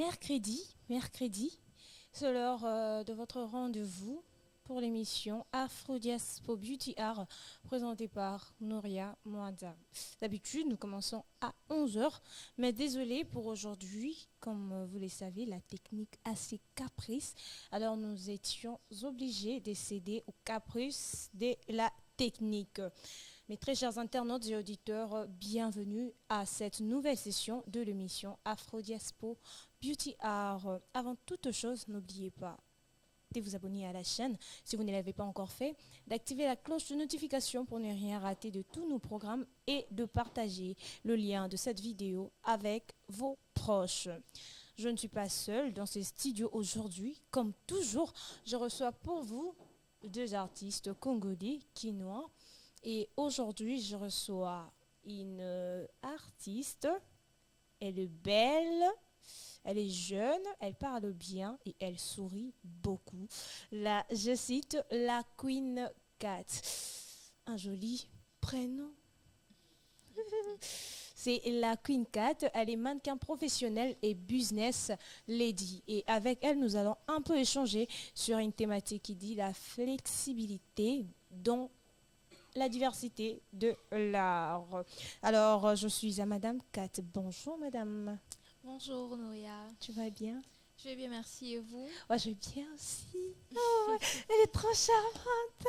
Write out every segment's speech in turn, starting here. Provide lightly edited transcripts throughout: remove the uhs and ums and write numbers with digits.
mercredi, c'est l'heure de votre rendez-vous pour l'émission Afro-Diaspo Beauty Art présentée par Nouria Moada. D'habitude, nous commençons à 11 heures, mais désolé pour aujourd'hui, comme vous le savez, la technique assez caprice. Alors nous étions obligés de céder aux caprices de la technique. Mes très chers internautes et auditeurs, bienvenue à cette nouvelle session de l'émission Afro-Diaspo Beauty Art. Avant toute chose, n'oubliez pas de vous abonner à la chaîne si vous ne l'avez pas encore fait, d'activer la cloche de notification pour ne rien rater de tous nos programmes et de partager le lien de cette vidéo avec vos proches. Je ne suis pas seule dans ces studios aujourd'hui. Comme toujours, je reçois pour vous deux artistes congolais, quinois. Et aujourd'hui, je reçois une artiste. Elle est belle, elle est jeune, elle parle bien et elle sourit beaucoup. Là, je cite la Queen Cat. Un joli prénom. C'est la Queen Cat, elle est mannequin professionnel et business lady. Et avec elle, nous allons un peu échanger sur une thématique qui dit la flexibilité dans la diversité de l'art. Alors, je suis à Madame Kat. Bonjour, Madame. Bonjour, Nouria. Tu vas bien? Je vais bien, merci. Et vous? Ouais, je vais bien aussi. Oh, elle est trop charmante.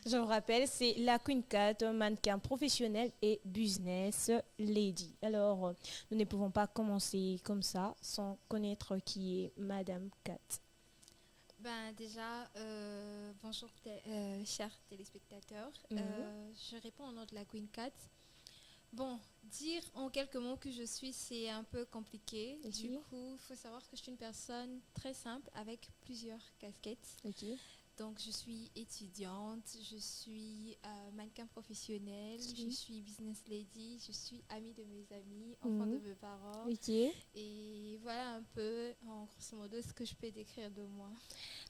Je vous rappelle, c'est la Queen Cat, mannequin professionnel et business lady. Alors, nous ne pouvons pas commencer comme ça sans connaître qui est Madame Kat. Ben déjà, bonjour chers téléspectateurs. Je réponds au nom de la Queen Cat. Bon, dire en quelques mots que je suis, c'est un peu compliqué. Okay. Du coup, il faut savoir que je suis une personne très simple avec plusieurs casquettes. Okay. Donc, je suis étudiante, je suis mannequin professionnel, je suis business lady, je suis amie de mes amis, enfant de mes parents. Okay. Et voilà un peu, en grosso modo, ce que je peux décrire de moi.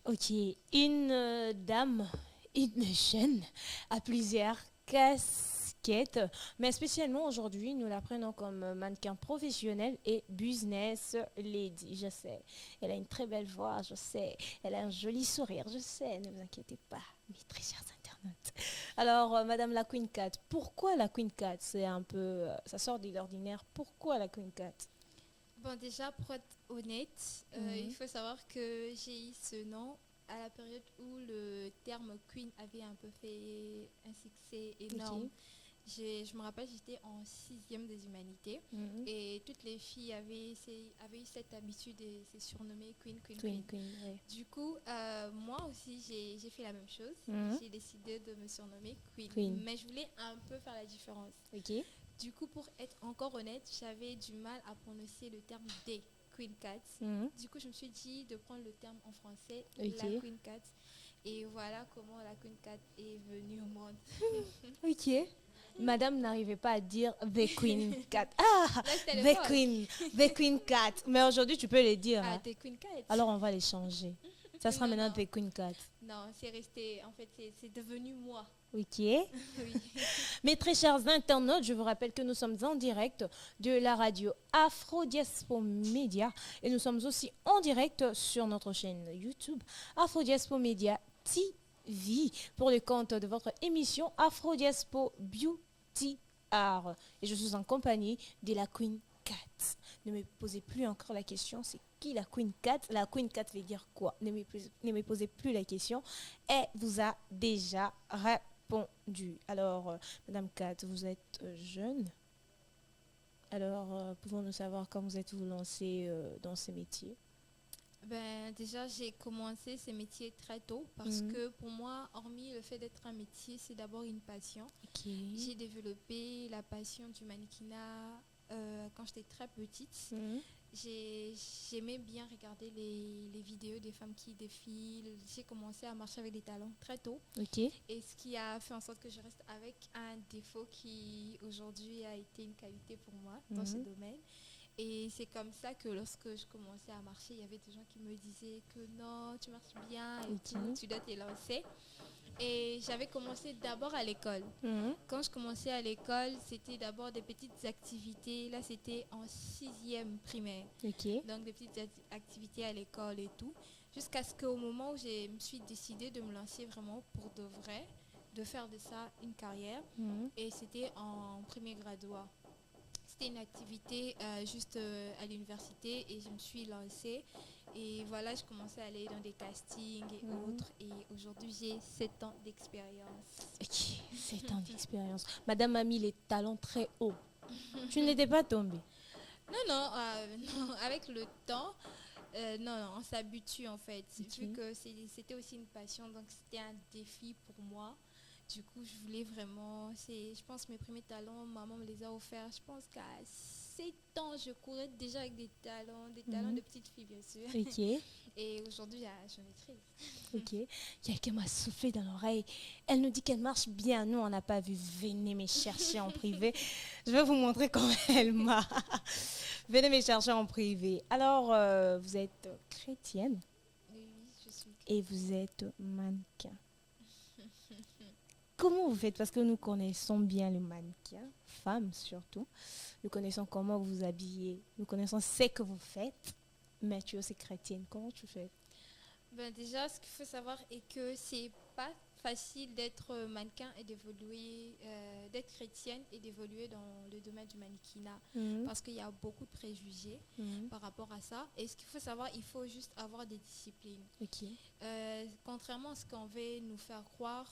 Ok, une dame, une jeune, à plusieurs casquettes, mais spécialement aujourd'hui, nous la prenons comme mannequin professionnel et business lady, je sais. Elle a une très belle voix, je sais. Elle a un joli sourire, je sais. Ne vous inquiétez pas, mes très chers internautes. Alors, Madame la Queen Cat, pourquoi la Queen Cat? C'est un peu, ça sort de l'ordinaire. Pourquoi la Queen Cat? Bon, déjà, pour être honnête, il faut savoir que j'ai eu ce nom à la période où le terme Queen avait un peu fait un succès énorme. Okay. Je me rappelle, j'étais en 6e des humanités et toutes les filles avaient eu cette habitude de se surnommer Queen. Ouais. Du coup, moi aussi, j'ai fait la même chose. J'ai décidé de me surnommer Queen. Mais je voulais un peu faire la différence. Okay. Du coup, pour être encore honnête, j'avais du mal à prononcer le terme des Queen Cats. Du coup, je me suis dit de prendre le terme en français, la Queen Cat. Et voilà comment la Queen Cat est venue au monde. Ok. Madame n'arrivait pas à dire The Queen Cat. Ah, the Queen Cat. Mais aujourd'hui, tu peux les dire. Ah, hein. The Queen Cat. Alors, on va les changer. Ça sera maintenant The Queen Cat. Non, c'est resté, en fait, c'est devenu moi. Ok. Oui. Mes très chers internautes, je vous rappelle que nous sommes en direct de la radio Afro-Diaspo Media et nous sommes aussi en direct sur notre chaîne YouTube Afro-Diaspo Media TV pour le compte de votre émission Afro-Diaspo Beauty Art. Et je suis en compagnie de la Queen Cat. Ne me posez plus encore la question, c'est qui la Queen Cat? La Queen Cat veut dire quoi? Ne me posez plus la question. Elle vous a déjà répondu. Alors, Madame Cat, vous êtes jeune. Alors, pouvons-nous savoir quand vous êtes vous lancée dans ces métiers? Ben, déjà, j'ai commencé ces métiers très tôt parce que pour moi, hormis le fait d'être un métier, c'est d'abord une passion. Okay. J'ai développé la passion du mannequinat quand j'étais très petite. J'aimais bien regarder les vidéos des femmes qui défilent. J'ai commencé à marcher avec des talons très tôt. Okay. Et ce qui a fait en sorte que je reste avec un défaut qui aujourd'hui a été une qualité pour moi dans ce domaine. Et c'est comme ça que lorsque je commençais à marcher, il y avait des gens qui me disaient que non, tu marches bien et tout, tu dois t'élancer. Et j'avais commencé d'abord à l'école. Quand je commençais à l'école, c'était d'abord des petites activités. Là, c'était en 6e primaire. Donc, des petites activités à l'école et tout. Jusqu'à ce qu'au moment où je me suis décidée de me lancer vraiment pour de vrai, de faire de ça une carrière. Et c'était en premier graduat. C'était une activité juste à l'université et je me suis lancée. Et voilà, je commençais à aller dans des castings et autres. Et aujourd'hui, j'ai 7 ans d'expérience. 7 ans d'expérience. Madame a mis les talons très hauts. Tu n'étais pas tombée? Non, avec le temps, non, on s'habitue en fait. Vu que c'était aussi une passion, donc c'était un défi pour moi. Du coup, je voulais vraiment, je pense mes premiers talons, maman me les a offerts. Je pense qu'à 7 ans, je courais déjà avec des talons de petite fille, bien sûr. Et aujourd'hui, je maîtrise. Quelqu'un m'a soufflé dans l'oreille. Elle nous dit qu'elle marche bien. Nous, on n'a pas vu. Venez me chercher en privé. Je vais vous montrer comment elle m'a. Venez me chercher en privé. Alors, vous êtes chrétienne? Oui, je suis. Et vous êtes mannequin. Comment vous faites? Parce que nous connaissons bien le mannequin, femmes surtout. Nous connaissons comment vous vous habillez. Nous connaissons ce que vous faites. Mais tu es aussi chrétienne. Comment tu fais? Déjà, ce qu'il faut savoir est que c'est pas facile d'être mannequin et d'évoluer, d'être chrétienne et d'évoluer dans le domaine du mannequinat. Parce qu'il y a beaucoup de préjugés par rapport à ça. Et ce qu'il faut savoir, il faut juste avoir des disciplines. Contrairement à ce qu'on veut nous faire croire,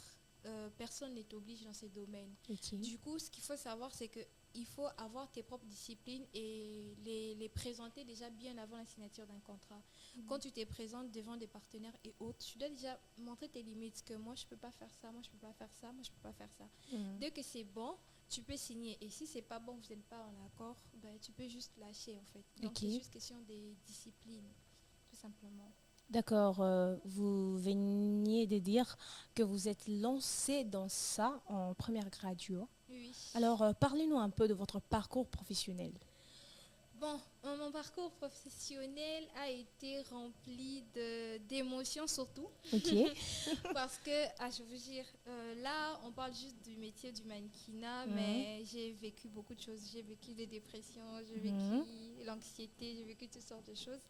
personne n'est obligé dans ces domaines. Du coup, ce qu'il faut savoir, c'est qu'il faut avoir tes propres disciplines et les présenter déjà bien avant la signature d'un contrat. Quand tu te présentes devant des partenaires et autres, tu dois déjà montrer tes limites, que moi je ne peux pas faire ça, moi je ne peux pas faire ça, moi je ne peux pas faire ça. Dès que c'est bon, tu peux signer. Et si c'est pas bon, vous n'êtes pas en accord, tu peux juste lâcher en fait. Donc c'est juste question des disciplines, tout simplement. D'accord, vous veniez de dire que vous êtes lancé dans ça en première graduat. Oui. Alors, parlez-nous un peu de votre parcours professionnel. Bon, mon parcours professionnel a été rempli d'émotions surtout. Parce que, je veux dire, là, on parle juste du métier du mannequinat, mais j'ai vécu beaucoup de choses. J'ai vécu des dépressions, j'ai vécu l'anxiété, j'ai vécu toutes sortes de choses.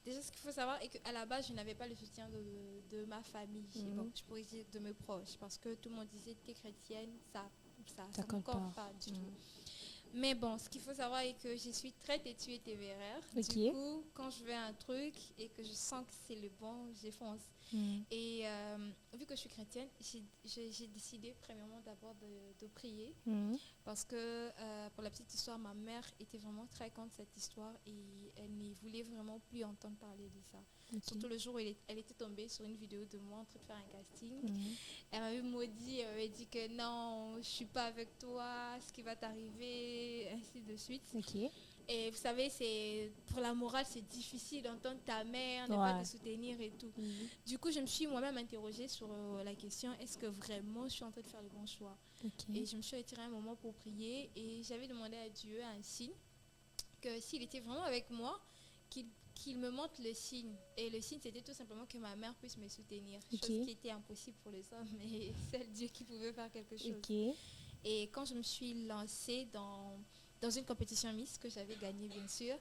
Déjà, ce qu'il faut savoir est qu'à la base, je n'avais pas le soutien de ma famille. Bon, je pourrais dire de mes proches, parce que tout le monde disait que tu es chrétienne, ça ne compte pas du tout. Mais bon, ce qu'il faut savoir est que je suis très têtue et téméraire. Du coup, quand je veux un truc et que je sens que c'est le bon, je fonce. Et vu que je suis chrétienne, j'ai décidé premièrement d'abord de prier. Parce que, pour la petite histoire, ma mère était vraiment très contre cette histoire et elle ne voulait vraiment plus entendre parler de ça. Surtout le jour où elle était tombée sur une vidéo de moi en train de faire un casting. Elle m'avait maudit, elle m'avait dit que non, je ne suis pas avec toi, ce qui va t'arriver, ainsi de suite. Et vous savez, pour la morale, c'est difficile d'entendre ta mère ne pas te soutenir et tout. Du coup, je me suis moi-même interrogée sur la question, est-ce que vraiment je suis en train de faire le bon choix? Et je me suis retirée un moment pour prier et j'avais demandé à Dieu un signe, que s'il était vraiment avec moi, qu'il me montre le signe. Et le signe, c'était tout simplement que ma mère puisse me soutenir. Chose qui était impossible pour les hommes, mais c'est Dieu qui pouvait faire quelque chose. Et quand je me suis lancée dans une compétition Miss que j'avais gagnée, bien sûr,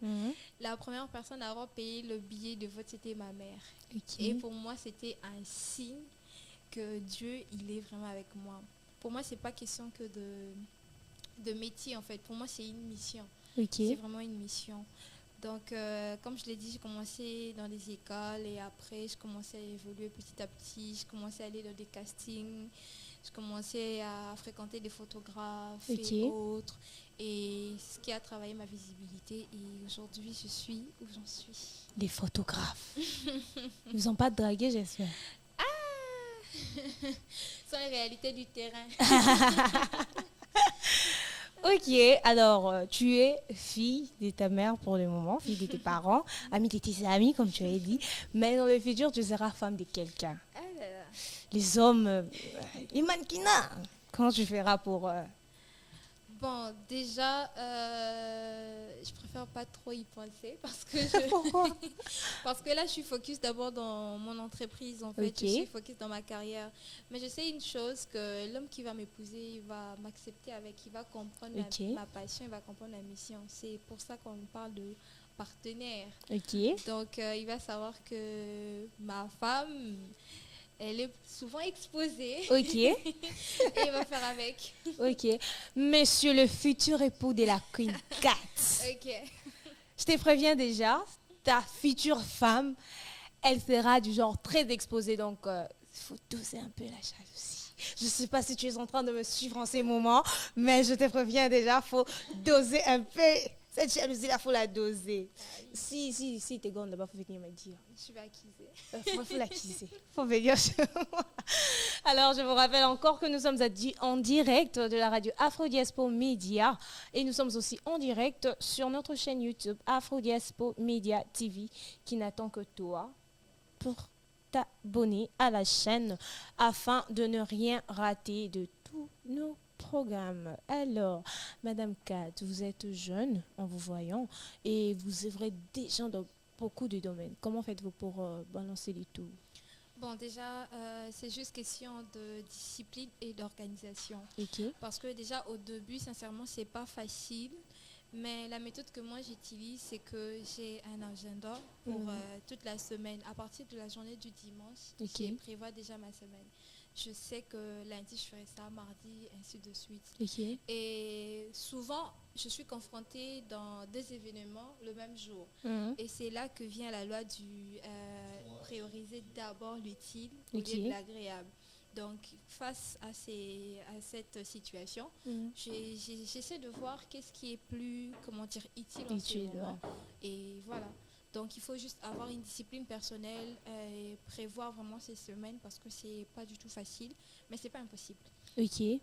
la première personne à avoir payé le billet de vote, c'était ma mère. Et pour moi, c'était un signe que Dieu, il est vraiment avec moi. Pour moi, c'est pas question que de métier, en fait. Pour moi, c'est une mission. C'est vraiment une mission. Donc, comme je l'ai dit, j'ai commencé dans des écoles et après, je commençais à évoluer petit à petit. Je commençais à aller dans des castings. Je commençais à fréquenter des photographes et autres. Et ce qui a travaillé ma visibilité. Et aujourd'hui, je suis où j'en suis. Des photographes. Ils vous ont pas dragué, j'espère. C'est la réalité du terrain. Alors, tu es fille de ta mère pour le moment, fille de tes parents, amie de tes amis, comme tu as dit. Mais dans le futur, tu seras femme de quelqu'un. Les hommes, les mannequinats, comment tu feras pour... Bon, déjà, je préfère pas trop y penser parce que Pourquoi? parce que là, je suis focus d'abord dans mon entreprise, en fait. Ok. Je suis focus dans ma carrière. Mais je sais une chose, que l'homme qui va m'épouser, il va m'accepter avec, il va comprendre Ok. ma passion, il va comprendre la mission. C'est pour ça qu'on parle de partenaire. Ok. Donc, il va savoir que ma femme, elle est souvent exposée Ok. et il va faire avec. Ok. Monsieur le futur époux de la Queen Cat. Ok. Je te préviens déjà, ta future femme, elle sera du genre très exposée. Donc, il faut doser un peu la jalousie. Je ne sais pas si tu es en train de me suivre en ces moments, mais je te préviens déjà, il faut doser un peu. Cette jalousie-là, il faut la doser. Si t'es grande là-bas, il faut venir me dire. Je vais acquiser. Faut l'acquiser. Faut venir chez moi. Alors, je vous rappelle encore que nous sommes en direct de la radio Afro Diaspo Media et nous sommes aussi en direct sur notre chaîne YouTube Afro Diaspo Media TV qui n'attend que toi pour t'abonner à la chaîne afin de ne rien rater de tous nos programmes. Alors, Madame Kat, vous êtes jeune en vous voyant et vous œuvrez déjà dans beaucoup de domaines. Comment faites-vous pour balancer les tout? Bon, déjà, c'est juste question de discipline et d'organisation. Ok. Parce que déjà, au début, sincèrement, c'est pas facile. Mais la méthode que moi j'utilise, c'est que j'ai un agenda pour toute la semaine. À partir de la journée du dimanche, je prévois déjà ma semaine. Je sais que lundi, je ferai ça, mardi, ainsi de suite. Ok. Et souvent, je suis confrontée dans des événements le même jour. Et c'est là que vient la loi du prioriser d'abord l'utile au lieu de l'agréable. Donc, face à cette situation, j'essaie de voir qu'est-ce qui est plus, utile en ce moment. Et voilà. Donc, il faut juste avoir une discipline personnelle et prévoir vraiment ces semaines parce que c'est pas du tout facile, mais c'est pas impossible. Ok.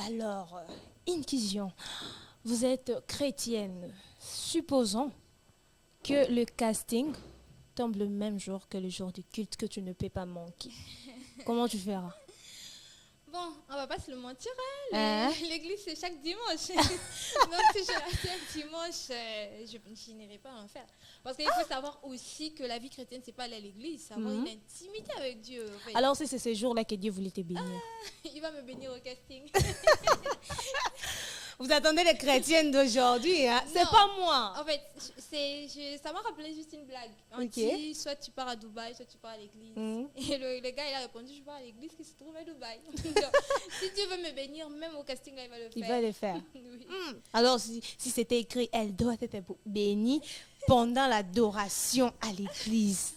Alors, une question. Vous êtes chrétienne. Supposons que le casting tombe le même jour que le jour du culte que tu ne peux pas manquer. Comment tu feras? Bon, on va pas se le mentir, hein? L'église c'est chaque dimanche. Donc si je ratais un dimanche, je n'irai pas en faire. Parce qu'il faut savoir aussi que la vie chrétienne, c'est pas aller à l'église, c'est avoir une intimité avec Dieu. En fait. Alors si c'est ce jour-là que Dieu voulait te bénir. Il va me bénir au casting. Vous attendez les chrétiennes d'aujourd'hui, hein? C'est pas moi. En fait, ça m'a rappelé juste une blague. On dit, soit tu pars à Dubaï, soit tu pars à l'église. Et le gars, il a répondu, je pars à l'église qui se trouve à Dubaï. Donc, si Dieu veut me bénir, même au casting, là, il va le faire. Il va le faire. Oui. Alors, si c'était écrit, elle doit être bénie pendant l'adoration à l'église.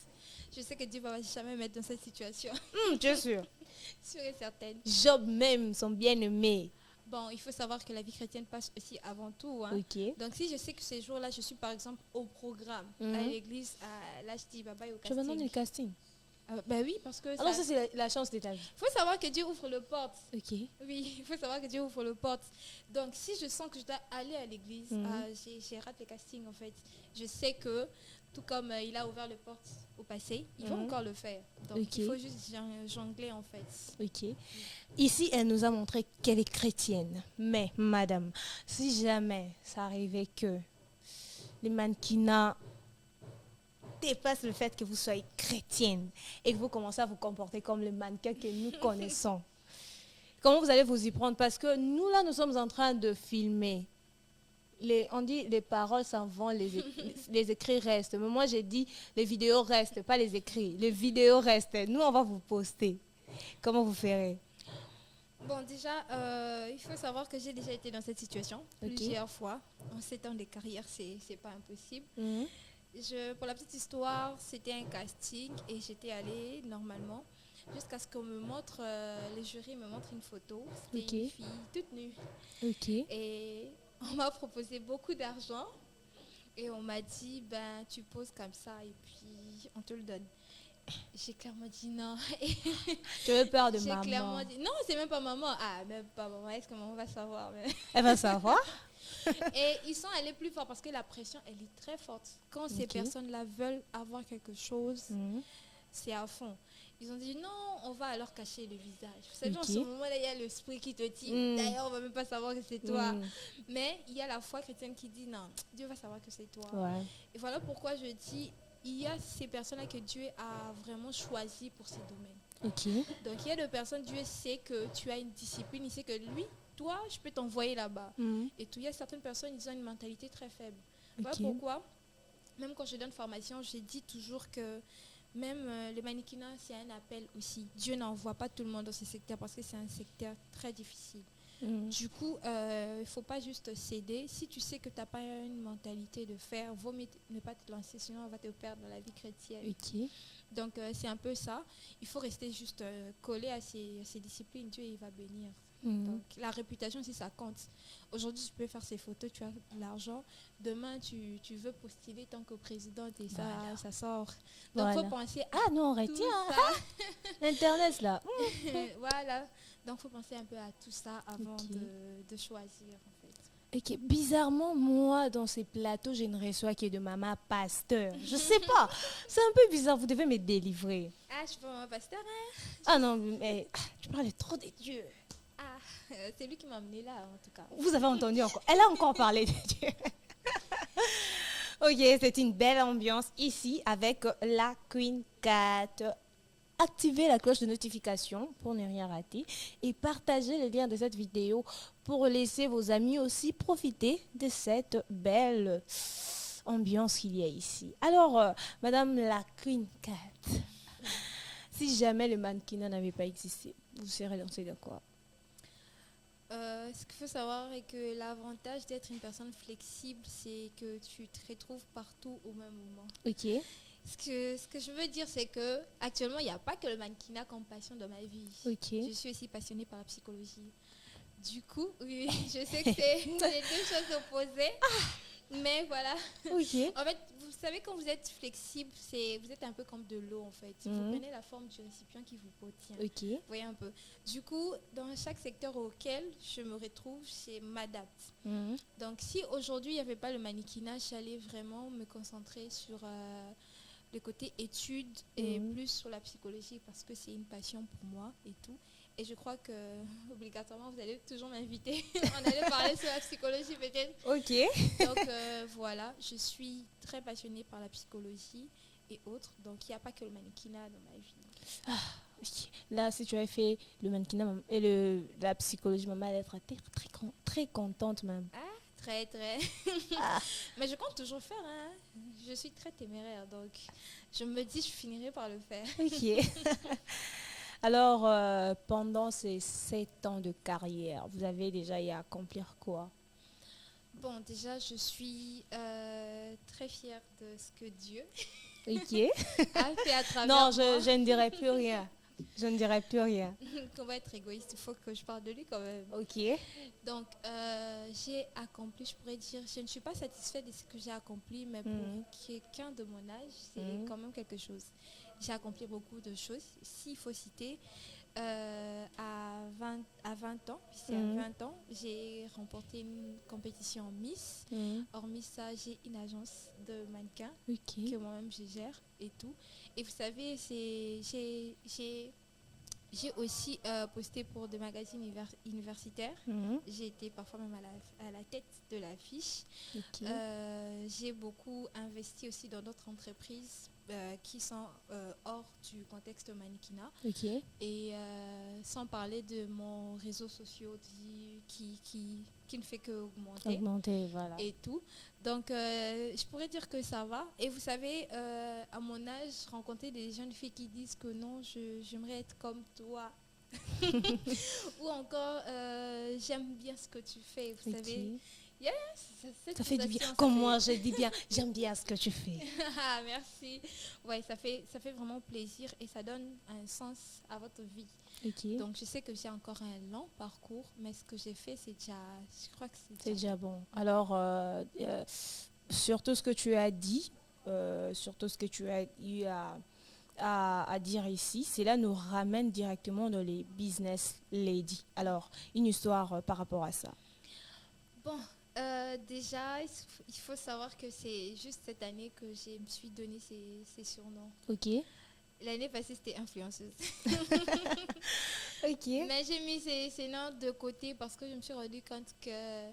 Je sais que Dieu ne va jamais me mettre dans cette situation. Tu es sûr? Sûre et certaine. Job même, son bien-aimé. Bon, il faut savoir que la vie chrétienne passe aussi avant tout. Hein. Okay. Donc, si je sais que ces jours-là, je suis par exemple au programme, à l'église, là, je dis bye-bye au casting. Tu vas demander le casting? Ben oui, parce que... Alors ça, c'est la chance de ta vie. Il faut savoir que Dieu ouvre le porte. Ok. Oui, il faut savoir que Dieu ouvre le porte. Donc, si je sens que je dois aller à l'église, j'ai raté le casting, en fait. Je sais que, tout comme il a ouvert le porte au passé, il va encore le faire. Donc, il faut juste jongler, en fait. Ok. Ici, elle nous a montré qu'elle est chrétienne. Mais, madame, si jamais ça arrivait que les mannequinats dépasse le fait que vous soyez chrétienne et que vous commencez à vous comporter comme le mannequin que nous connaissons. Comment vous allez vous y prendre? Parce que nous, là, nous sommes en train de filmer. On dit les paroles s'en vont, les écrits restent. Mais moi, j'ai dit les vidéos restent, pas les écrits. Les vidéos restent. Nous, on va vous poster. Comment vous ferez? Bon, déjà, il faut savoir que j'ai déjà été dans cette situation plusieurs fois. En 7 ans de carrière, c'est pas impossible. Pour la petite histoire, c'était un casting et j'étais allée normalement jusqu'à ce qu'on me montre, le jury me montre une photo. C'était une fille toute nue. Et on m'a proposé beaucoup d'argent et on m'a dit, ben tu poses comme ça et puis on te le donne. J'ai clairement dit non. Tu as peur de maman? J'ai clairement dit non, c'est même pas maman. Ah, même pas maman. Est-ce que maman va savoir? Elle va savoir. Et ils sont allés plus fort parce que la pression, elle est très forte. Quand ces personnes-là veulent avoir quelque chose, c'est à fond. Ils ont dit non, on va alors cacher le visage. Vous savez, en Ok. ce moment-là, il y a l'esprit qui te dit, d'ailleurs, on ne va même pas savoir que c'est toi. Mais il y a la foi chrétienne qui dit non, Dieu va savoir que c'est toi. Ouais. Et voilà pourquoi je dis, il y a ces personnes-là que Dieu a vraiment choisies pour ces domaines. Ok. Donc il y a des personnes, Dieu sait que tu as une discipline, il sait que lui, toi, je peux t'envoyer là-bas. Et tout, il y a certaines personnes, ils ont une mentalité très faible. Voilà pourquoi, même quand je donne formation, je dis toujours que même le mannequinat, c'est un appel aussi. Dieu n'envoie pas tout le monde dans ce secteur parce que c'est un secteur très difficile. Du coup, il ne faut pas juste céder. Si tu sais que tu n'as pas une mentalité de faire, vaut mieux ne pas te lancer, sinon on va te perdre dans la vie chrétienne. Ok. Donc, c'est un peu ça. Il faut rester juste collé à ces disciplines. Dieu, il va bénir. Donc, la réputation aussi, ça compte. Aujourd'hui, tu peux faire ces photos, tu as de l'argent. Demain, tu veux postuler tant que présidente et ça sort. Donc, il faut penser à Ah non, arrêtez. Internet, là. Voilà. Donc, il faut penser un peu à tout ça avant de choisir, en fait. Ok, bizarrement, moi, dans ces plateaux, je ne reçois que de maman pasteur. Je sais pas. C'est un peu bizarre. Vous devez me délivrer. Ah, je suis pas maman pasteur, hein? Ah non, mais tu parles trop de Dieu. Ah, c'est lui qui m'a amené là, en tout cas. Vous avez entendu encore. Elle a encore parlé de Dieu. Ok, c'est une belle ambiance ici avec la Queen Cat. Activez la cloche de notification pour ne rien rater et partagez le lien de cette vidéo pour laisser vos amis aussi profiter de cette belle ambiance qu'il y a ici. Alors, Madame la Queen Cat, si jamais le mannequinat n'avait pas existé, vous serez lancée de quoi? Ce qu'il faut savoir est que l'avantage d'être une personne flexible, c'est que tu te retrouves partout au même moment. Ok. Ce que je veux dire, c'est que actuellement, il n'y a pas que le mannequinat comme passion dans ma vie. Ok. Je suis aussi passionnée par la psychologie. Du coup, oui, je sais que c'est les deux choses opposées. Mais voilà. Ok. En fait, vous savez, quand vous êtes flexible, vous êtes un peu comme de l'eau, en fait. Vous prenez la forme du récipient qui vous contient. Ok. Vous voyez un peu. Du coup, dans chaque secteur auquel je me retrouve, je m'adapte. Donc, si aujourd'hui, il n'y avait pas le mannequinat, j'allais vraiment me concentrer sur le côté études et plus sur la psychologie parce que c'est une passion pour moi et tout. Et je crois que obligatoirement vous allez toujours m'inviter. On allait parler sur la psychologie peut-être. Ok. Donc voilà, je suis très passionnée par la psychologie et autres. Donc il n'y a pas que le mannequinat dans ma vie. Ah, okay. Là, si tu avais fait le mannequinat et la psychologie, maman allait être très contente même. Ah, très. Mais je compte toujours faire. Hein. Je suis très téméraire, donc je me dis je finirai par le faire. Ok. Alors, pendant ces 7 ans de carrière, vous avez déjà eu à accomplir quoi? Bon, déjà, je suis très fière de ce que Dieu a fait à travers moi. Non, je ne dirai plus rien. Je ne dirai plus rien. Qu'on va être égoïste, il faut que je parle de lui quand même. Ok. Donc, j'ai accompli, je pourrais dire, je ne suis pas satisfaite de ce que j'ai accompli, mais pour quelqu'un de mon âge, c'est quand même quelque chose. J'ai accompli beaucoup de choses. S'il faut citer, à 20 ans, puisqu'à 20 ans, j'ai remporté une compétition en Miss. Hormis ça, j'ai une agence de mannequins que moi-même je gère et tout. Et vous savez, j'ai aussi posté pour des magazines universitaires. J'ai été parfois même à la tête de l'affiche. J'ai beaucoup investi aussi dans d'autres entreprises qui sont hors du contexte mannequinat. Et sans parler de mon réseau social qui ne fait qu'augmenter. Voilà. Et tout. Donc, je pourrais dire que ça va. Et vous savez, à mon âge, rencontrer des jeunes filles qui disent que non, j'aimerais être comme toi. Ou encore, j'aime bien ce que tu fais. Vous savez, ça fait du bien. Comme moi, je dis bien, j'aime bien ce que tu fais. Ah, merci. Ouais, ça fait vraiment plaisir et ça donne un sens à votre vie. Donc, je sais que j'ai encore un long parcours, mais ce que j'ai fait, je crois que c'est déjà bon. Alors, sur tout ce que tu as dit, sur tout ce que tu as eu à dire ici, cela nous ramène directement dans les business ladies. Alors, une histoire par rapport à ça. Bon, déjà, il faut savoir que c'est juste cette année que je me suis donné ces surnoms. L'année passée, c'était influenceuse. Ok. Mais j'ai mis ces noms de côté parce que je me suis rendu compte que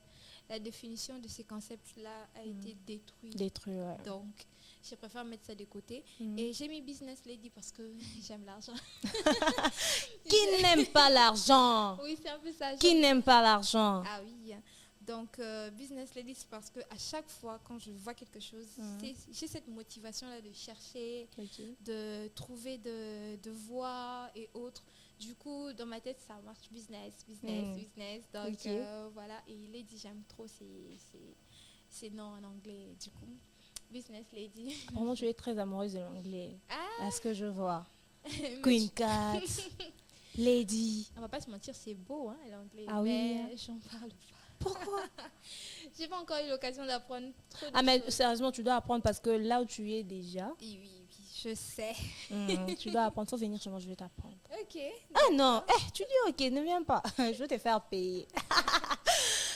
la définition de ces concepts-là a été détruite. Détruit, ouais. Donc, je préfère mettre ça de côté. Mhm. Et j'ai mis business lady parce que j'aime l'argent. Qui n'aime pas l'argent? Oui, c'est un peu ça. Qui n'aime pas l'argent? Ah oui. Donc, business lady, c'est parce qu'à chaque fois, quand je vois quelque chose, j'ai cette motivation-là de chercher, de trouver de voies et autres. Du coup, dans ma tête, ça marche business. Donc, voilà. Et lady, j'aime trop ces noms en anglais. Du coup, business lady. Vraiment, tu es très amoureuse de l'anglais. Ah. À ce que je vois. Queen Cat, lady. On va pas se mentir, c'est beau, hein, l'anglais. Ah mais oui. j'en parle pas. Pourquoi? J'ai pas encore eu l'occasion d'apprendre trop de mais choses. sérieusement, tu dois apprendre parce que là où tu es déjà, Oui, je sais. tu dois apprendre. Faut venir chez moi, je vais t'apprendre. Ok. Ah non, tu dis ok, ne viens pas. Je vais te faire payer.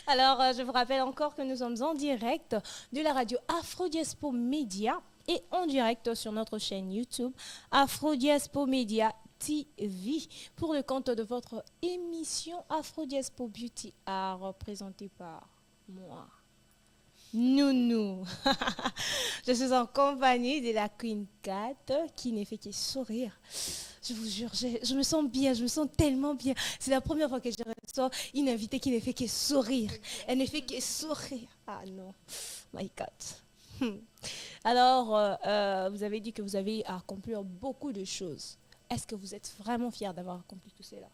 Alors, je vous rappelle encore que nous sommes en direct de la radio Afro-Diaspo Média et en direct sur notre chaîne YouTube Afro-Diaspo Média TV pour le compte de votre émission Afro-Diaspo Beauty Art présentée par moi. Nounou. Je suis en compagnie de la Queen Cat qui ne fait que sourire. Je vous jure, je me sens bien, je me sens tellement bien. C'est la première fois que je reçois une invitée qui ne fait que sourire. Elle ne fait que sourire. Ah non, my God. Alors, vous avez dit que vous avez accompli beaucoup de choses. Est-ce que vous êtes vraiment fière d'avoir accompli tout cela?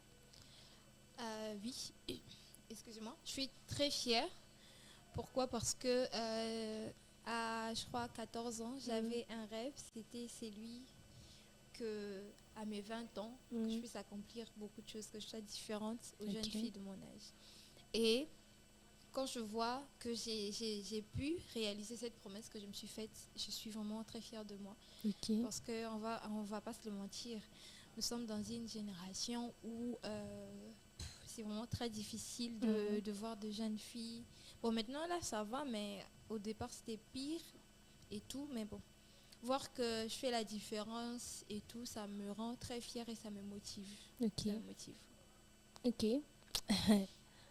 Oui, excusez-moi. Je suis très fière. Pourquoi? Parce que à, je crois, 14 ans, j'avais un rêve. C'était celui que, à mes 20 ans, que je puisse accomplir beaucoup de choses, que je sois différente aux jeunes filles de mon âge. Et quand je vois que j'ai pu réaliser cette promesse que je me suis faite, je suis vraiment très fière de moi. Parce qu'on va pas se le mentir. Nous sommes dans une génération où c'est vraiment très difficile de voir de jeunes filles. Bon, maintenant, là, ça va, mais au départ, c'était pire et tout. Mais bon, voir que je fais la différence et tout, ça me rend très fière et ça me motive. Ça me motive. Ok.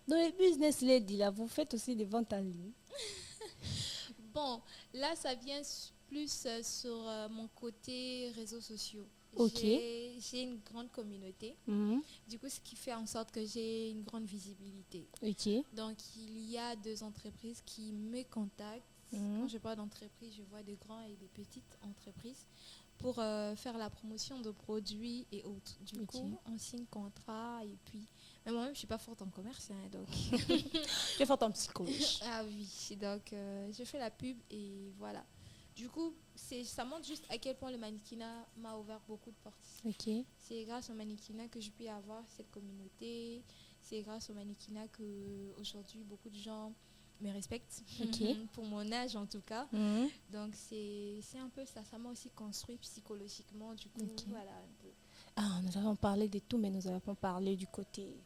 Dans les business lady, là, vous faites aussi des ventes en ligne? Bon, là, ça vient plus sur mon côté réseaux sociaux. J'ai une grande communauté. Du coup, ce qui fait en sorte que j'ai une grande visibilité. Donc, il y a 2 entreprises qui me contactent. Quand je parle d'entreprise, je vois de grandes et de petites entreprises pour faire la promotion de produits et autres. Du coup, on signe contrat et puis... Mais moi-même, je ne suis pas forte en commerce, hein, donc... Tu es forte en psychologie. Ah oui, donc je fais la pub et voilà. Du coup, ça montre juste à quel point le mannequinat m'a ouvert beaucoup de portes. C'est grâce au mannequinat que je peux avoir cette communauté. C'est grâce au mannequinat qu'aujourd'hui, beaucoup de gens me respectent. Pour mon âge, en tout cas. Donc, c'est un peu ça. Ça m'a aussi construit psychologiquement. Du coup, voilà un peu. Ah, nous avons parlé de tout, mais nous n'avons pas parlé du côté...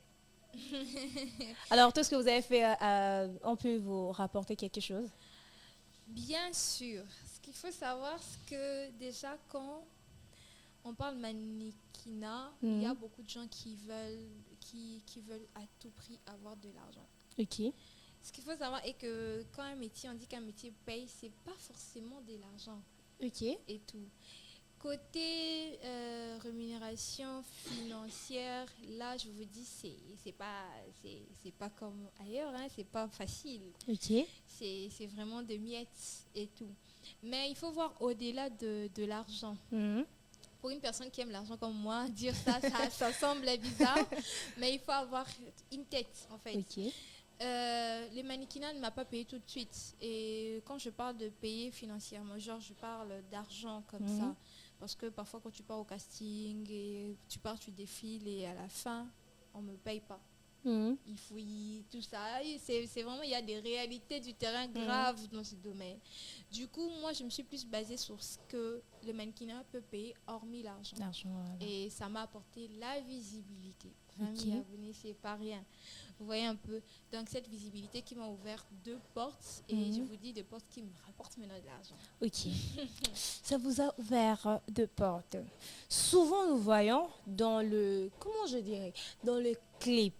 Alors, tout ce que vous avez fait, on peut vous rapporter quelque chose? Bien sûr. Ce qu'il faut savoir, c'est que déjà, quand on parle mannequinat, il y a beaucoup de gens qui veulent à tout prix avoir de l'argent. Ce qu'il faut savoir est que quand un métier, on dit qu'un métier paye, c'est pas forcément de l'argent. Et tout. Côté rémunération financière, là, je vous dis, c'est pas comme ailleurs, hein, c'est pas facile. C'est vraiment de miettes et tout. Mais il faut voir au-delà de l'argent. Pour une personne qui aime l'argent comme moi, dire ça semble bizarre, mais il faut avoir une tête, en fait. Le mannequinat ne m'a pas payé tout de suite. Et quand je parle de payer financièrement, genre je parle d'argent comme ça. Parce que parfois quand tu pars au casting et tu défiles et à la fin, on ne me paye pas. Mhm. ils fouillent, tout ça. Et c'est vraiment, il y a des réalités du terrain graves dans ce domaine. Du coup, moi, je me suis plus basée sur ce que le mannequinat peut payer, hormis l'argent. L'argent, voilà. Et ça m'a apporté la visibilité. 20 Ok. 000 abonnés, c'est pas rien. Vous voyez un peu. Donc, cette visibilité qui m'a ouvert 2 portes. Et je vous dis, 2 portes qui me rapportent maintenant de l'argent. Ok. Ça vous a ouvert deux portes. Souvent, nous voyons dans le, comment je dirais, dans le clip,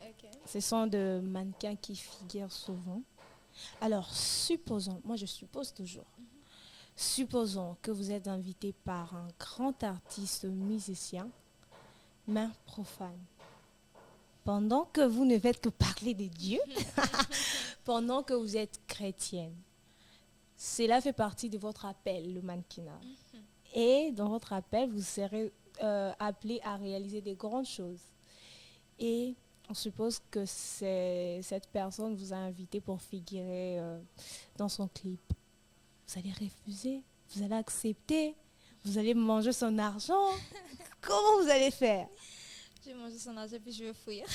Ok. ce sont de mannequins qui figurent souvent. Alors, supposons, moi je suppose toujours, supposons que vous êtes invité par un grand artiste musicien, main profane. Pendant que vous ne faites que parler de Dieu, pendant que vous êtes chrétienne, cela fait partie de votre appel, le mannequinat. Et dans votre appel, vous serez appelé à réaliser des grandes choses. Et on suppose que cette personne vous a invité pour figurer dans son clip. Vous allez refuser, vous allez accepter, vous allez manger son argent. Comment vous allez faire? Je vais manger son argent puis je vais fuir.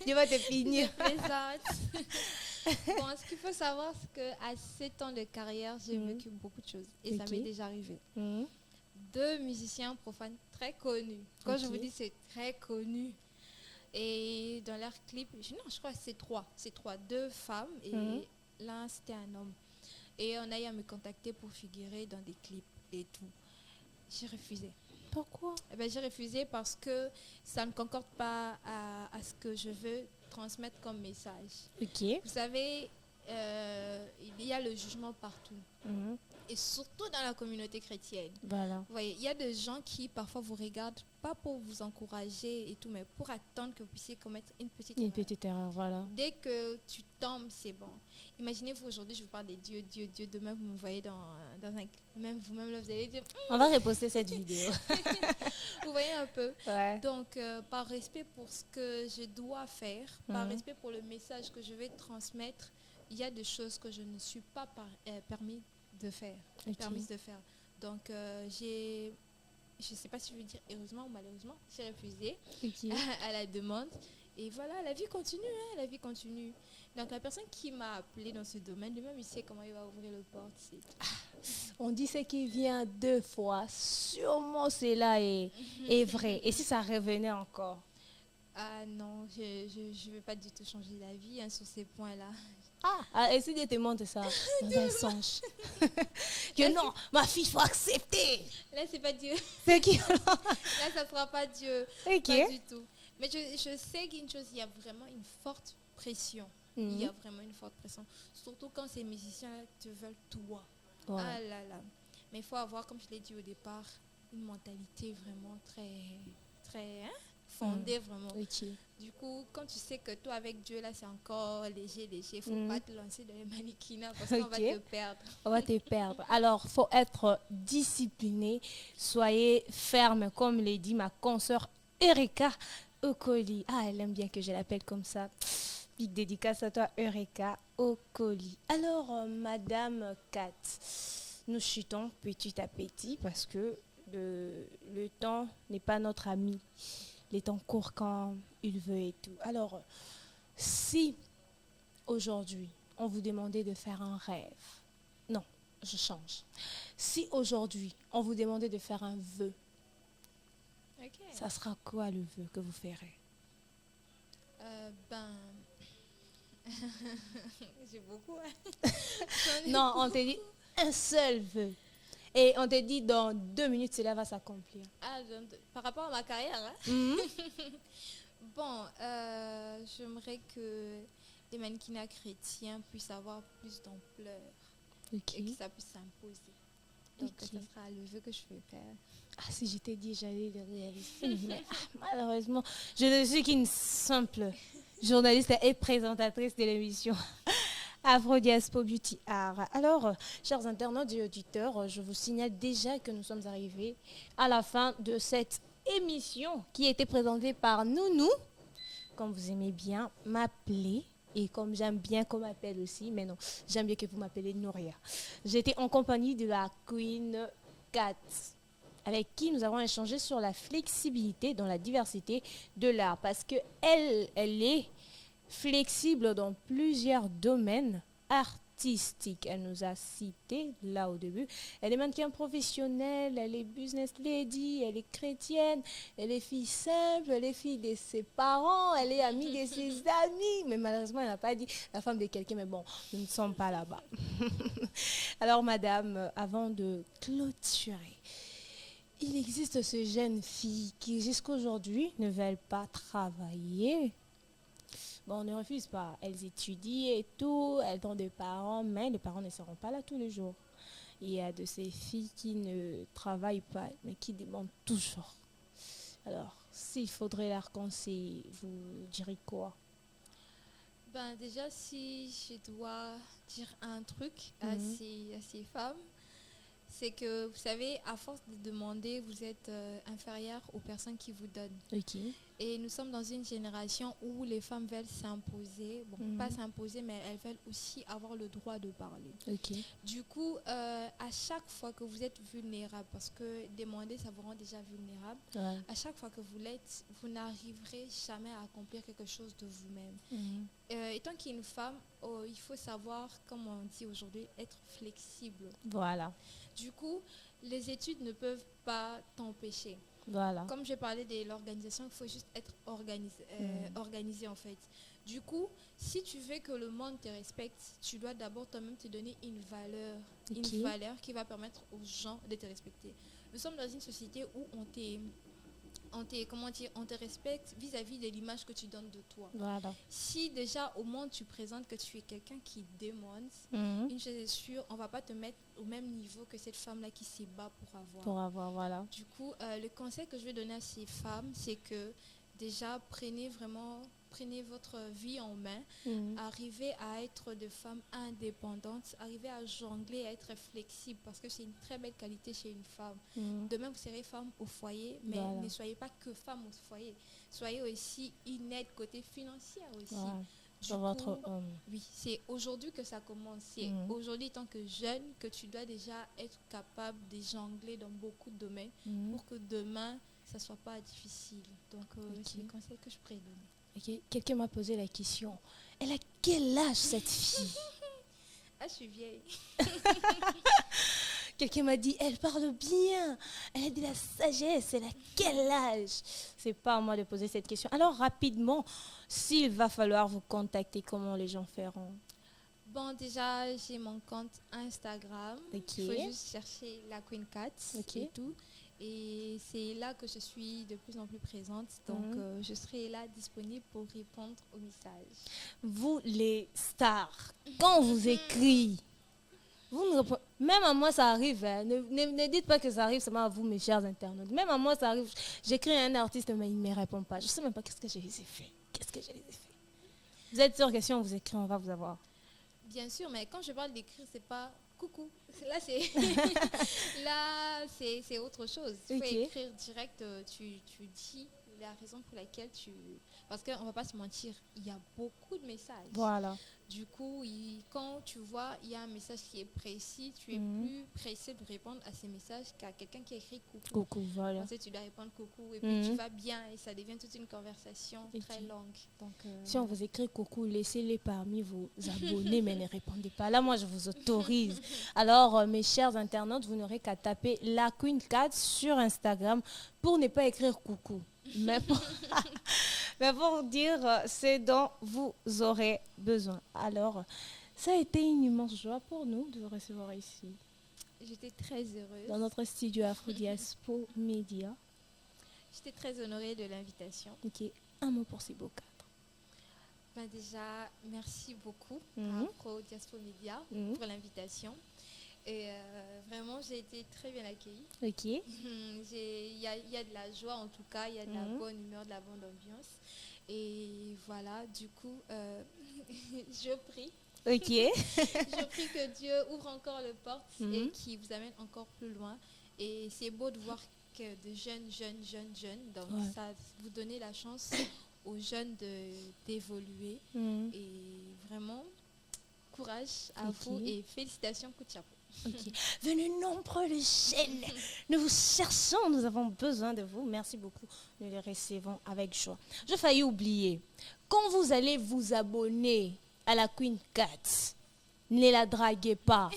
Dieu va te finir. Je plaisante. Bon, ce qu'il faut savoir, c'est qu'à 7 ans de carrière, j'ai vécu beaucoup de choses. Et ça Ok. m'est déjà arrivé. Mhm. 2 musiciens profanes très connus. Quand je Ok. vous dis c'est très connu. Et dans leur clip, je crois que c'est 3. C'est 3, 2 femmes et l'un c'était un homme. Et on a eu à me contacter pour figurer dans des clips et tout. J'ai refusé. Pourquoi? Eh ben, j'ai refusé parce que ça ne concorde pas à ce que je veux transmettre comme message. Ok. Vous savez, il y a le jugement partout. Mhm. Et surtout dans la communauté chrétienne. Voilà. Vous voyez, il y a des gens qui parfois vous regardent, pas pour vous encourager et tout, mais pour attendre que vous puissiez commettre une petite Une erreur. petite erreur, voilà. Dès que tu tombes, c'est bon. Imaginez-vous aujourd'hui, je vous parle des dieux, Dieu, Dieu. Demain, vous me voyez dans un... Même vous-même, là, vous allez dire... On va reposter cette vidéo. Vous voyez un peu. Ouais. Donc, par respect pour ce que je dois faire, par Mhm. respect pour le message que je vais transmettre, il y a des choses que je ne suis pas permise de faire. Ok. Permise de faire. Donc, je ne sais pas si je veux dire heureusement ou malheureusement, j'ai refusé Ok. à la demande. Et voilà, la vie continue, hein, la vie continue. Donc, la personne qui m'a appelé dans ce domaine, lui-même, il sait comment il va ouvrir le porte. On dit ce qui vient 2 fois, sûrement cela est vrai. Et si ça revenait encore? Ah non, je ne vais pas du tout changer d'avis hein, sur ces points-là. Essaye de te montrer ça dans un songe. Que non, ma fille, il faut accepter. Là, c'est pas Dieu. C'est qui? Là, ça ne sera pas Dieu. Ok. Pas du tout. Mais je sais qu'une chose, il y a vraiment une forte pression. Il y a vraiment une forte pression. Surtout quand ces musiciens te veulent toi. Ouais. Ah là là. Mais il faut avoir, comme je l'ai dit au départ, une mentalité vraiment très fondée vraiment. Ok. Du coup, quand tu sais que toi avec Dieu là c'est encore léger, il ne faut pas te lancer dans les mannequinats parce qu'on va te perdre. On va te perdre. Alors, faut être discipliné. Soyez ferme, comme l'a dit ma consoeur Eureka Okoli. Ah, elle aime bien que je l'appelle comme ça. Big dédicace à toi, Eureka Okoli. Alors, Madame Kat, nous chutons petit à petit parce que le temps n'est pas notre ami. Les temps courent quand il veut et tout. Alors, si aujourd'hui, on vous demandait de faire un rêve, non, je change. Si aujourd'hui, on vous demandait de faire un vœu, ça sera quoi le vœu que vous ferez? J'ai beaucoup. Hein. Non, on te dit un seul vœu. Et on te dit dans 2 minutes, cela va s'accomplir. Ah, par rapport à ma carrière, hein? Bon, j'aimerais que les mannequinats chrétiens puissent avoir plus d'ampleur et que ça puisse s'imposer. Donc, ça sera le vœu que je vais faire. Ah, si je t'ai dit, j'allais le réaliser. Mais malheureusement, je ne suis qu'une simple journaliste et présentatrice de l'émission Afro-Diaspo Beauty Art. Alors, chers internautes et auditeurs, je vous signale déjà que nous sommes arrivés à la fin de cette émission qui a été présentée par Nounou, comme vous aimez bien m'appeler. Et comme j'aime bien qu'on m'appelle aussi, mais non, j'aime bien que vous m'appelez Nouria. J'étais en compagnie de la Queen Kat. avec qui nous avons échangé sur la flexibilité dans la diversité de l'art. Parce qu'elle est flexible dans plusieurs domaines artistiques. Elle nous a cité là au début. Elle est mannequin professionnelle, elle est business lady, elle est chrétienne, elle est fille simple, elle est fille de ses parents, elle est amie de ses amis. Mais malheureusement, elle n'a pas dit la femme de quelqu'un. Mais bon, nous ne sommes pas là-bas. Alors, madame, avant de clôturer, il existe ces jeunes filles qui, jusqu'à aujourd'hui, ne veulent pas travailler. Bon, on ne refuse pas. Elles étudient et tout, elles ont des parents, mais les parents ne seront pas là tous les jours. Il y a de ces filles qui ne travaillent pas, mais qui demandent toujours. Alors, s'il faudrait leur conseiller, vous direz quoi? Ben déjà, si je dois dire un truc à ces femmes, c'est que, vous savez, à force de demander, vous êtes inférieur aux personnes qui vous donnent. Ok. Et nous sommes dans une génération où les femmes veulent s'imposer. Bon, pas s'imposer, mais elles veulent aussi avoir le droit de parler. Ok. Du coup, à chaque fois que vous êtes vulnérable, parce que demander, ça vous rend déjà vulnérable, Ouais. à chaque fois que vous l'êtes, vous n'arriverez jamais à accomplir quelque chose de vous-même. Étant qu'une femme, il faut savoir, comme on dit aujourd'hui, être flexible. Voilà. Du coup, les études ne peuvent pas t'empêcher. Voilà. Comme j'ai parlé de l'organisation, il faut juste être organisé en fait. Du coup, si tu veux que le monde te respecte, tu dois d'abord toi-même te donner une valeur qui va permettre aux gens de te respecter. Nous sommes dans une société où on te respecte vis-à-vis de l'image que tu donnes de toi. Voilà. Si déjà au monde tu présentes que tu es quelqu'un qui demande, une chose est sûre, on ne va pas te mettre au même niveau que cette femme-là qui s'y bat pour avoir. Voilà. Du coup, le conseil que je vais donner à ces femmes, c'est que déjà prenez votre vie en main, arrivez à être des femmes indépendantes, arrivez à jongler, à être flexible, parce que c'est une très belle qualité chez une femme. Demain, vous serez femme au foyer, mais ne soyez pas que femme au foyer. Soyez aussi une aide côté financier aussi. Oui, c'est aujourd'hui que ça commence. C'est aujourd'hui, tant que jeune, que tu dois déjà être capable de jongler dans beaucoup de domaines pour que demain, ça ne soit pas difficile. Donc, c'est le conseil que je pourrais donner. Ok. Quelqu'un m'a posé la question. Elle a quel âge, cette fille? Ah, je suis vieille. Quelqu'un m'a dit, elle parle bien, elle a de la sagesse, elle a quel âge? C'est pas à moi de poser cette question. Alors, rapidement, s'il va falloir vous contacter, comment les gens feront? Bon, déjà, j'ai mon compte Instagram. Ok. Il faut juste chercher la Queen Cat et tout. Et c'est là que je suis de plus en plus présente. Donc, je serai là disponible pour répondre aux messages. Vous, les stars, quand on vous écrit, vous ne répondez... Même à moi, ça arrive. Hein. Ne dites pas que ça arrive seulement à vous, mes chers internautes. Même à moi, ça arrive. J'écris à un artiste, mais il ne me répond pas. Je ne sais même pas qu'est-ce que je les ai fait. Vous êtes sûr que si on vous écrit, on va vous avoir? Bien sûr, mais quand je parle d'écrire, c'est pas coucou. Là, c'est autre chose. Il faut écrire direct. Tu dis la raison pour laquelle tu... Parce qu'on ne va pas se mentir, il y a beaucoup de messages. Voilà. Du coup, quand tu vois, il y a un message qui est précis, tu es plus pressé de répondre à ces messages qu'à quelqu'un qui écrit coucou. Coucou, voilà. Ensuite, tu dois répondre coucou et puis tu vas bien et ça devient toute une conversation très longue. Donc, si on vous écrit coucou, laissez-les parmi vos abonnés, mais ne répondez pas. Là, moi, je vous autorise. Alors, mes chers internautes, vous n'aurez qu'à taper la Queen Cat sur Instagram pour ne pas écrire coucou. Mais pour dire ce dont vous aurez besoin. Alors, ça a été une immense joie pour nous de vous recevoir ici. J'étais très heureuse. Dans notre studio Afro-Diaspo Média. J'étais très honorée de l'invitation. Ok, un mot pour ces beaux cadres. Ben déjà, merci beaucoup à Afro-Diaspo Média pour l'invitation. Et vraiment, j'ai été très bien accueillie. Ok. Il y a de la joie en tout cas, il y a de la bonne humeur, de la bonne ambiance. Et voilà, du coup, je prie. Ok. Je prie que Dieu ouvre encore les portes et qu'il vous amène encore plus loin. Et c'est beau de voir que de jeunes. Donc ça, vous donnez la chance aux jeunes d'évoluer. Et vraiment, courage à vous et félicitations, coup de chapeau. Ok. Venez nombreux les jeunes. Nous vous cherchons, nous avons besoin de vous. Merci beaucoup. Nous les recevons avec joie. J'ai failli oublier. Quand vous allez vous abonner à la Queen Cat, ne la draguez pas.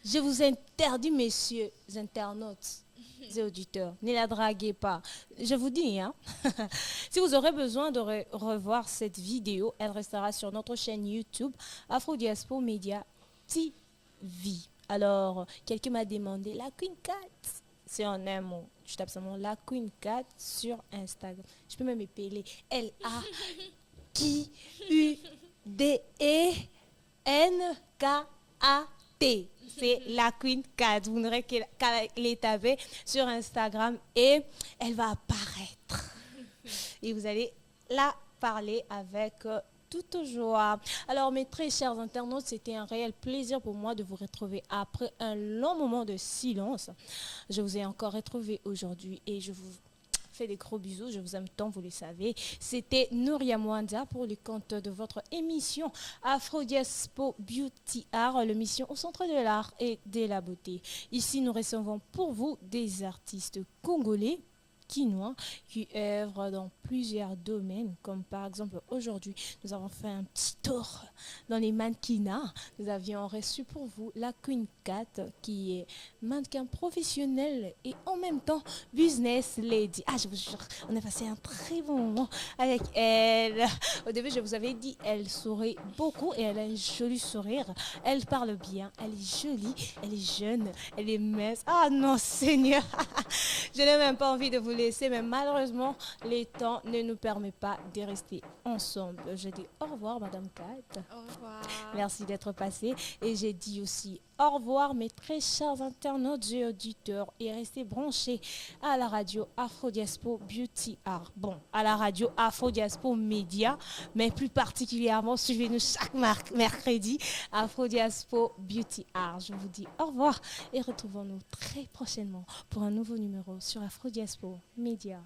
Je vous interdis, messieurs internautes et auditeurs, ne la draguez pas. Je vous dis, hein, si vous aurez besoin de revoir cette vidéo, elle restera sur notre chaîne YouTube Afro-Diaspora Media TV. Alors, quelqu'un m'a demandé la Queen Cat. C'est en un mot. Je tape seulement la Queen Cat sur Instagram. Je peux même épeler LAQUIDENKAT. C'est la Queen Cat. Vous n'aurez qu'à les taper sur Instagram et elle va apparaître. Et vous allez la parler avec toute joie. Alors, mes très chers internautes, c'était un réel plaisir pour moi de vous retrouver après un long moment de silence. Je vous ai encore retrouvé aujourd'hui et je vous fais des gros bisous. Je vous aime tant, vous le savez. C'était Nouria Mwanda pour le compte de votre émission Afro-Diaspora Beauty Art, l'émission au centre de l'art et de la beauté. Ici, nous recevons pour vous des artistes congolais, quinois, qui œuvrent dans plusieurs domaines, comme par exemple aujourd'hui, nous avons fait un petit tour dans les mannequinats. Nous avions reçu pour vous la Queen Cat, qui est mannequin professionnel et en même temps business lady. Ah, je vous jure, on a passé un très bon moment avec elle. Au début, je vous avais dit, elle sourit beaucoup et elle a un joli sourire. Elle parle bien, elle est jolie, elle est jeune, elle est mince. Ah non, Seigneur, je n'ai même pas envie de vous laisser, mais malheureusement, le temps ne nous permet pas de rester ensemble. Je dis au revoir, Madame Cat. Au revoir. Merci d'être passée. Et j'ai dit aussi au revoir, mes très chers internautes et auditeurs. Et restez branchés à la radio Afro-Diaspora Beauty Art. Bon, à la radio Afro-Diaspora Media, mais plus particulièrement, suivez-nous chaque mercredi Afro-Diaspora Beauty Art. Je vous dis au revoir et retrouvons-nous très prochainement pour un nouveau numéro sur Afro-Diaspora Media.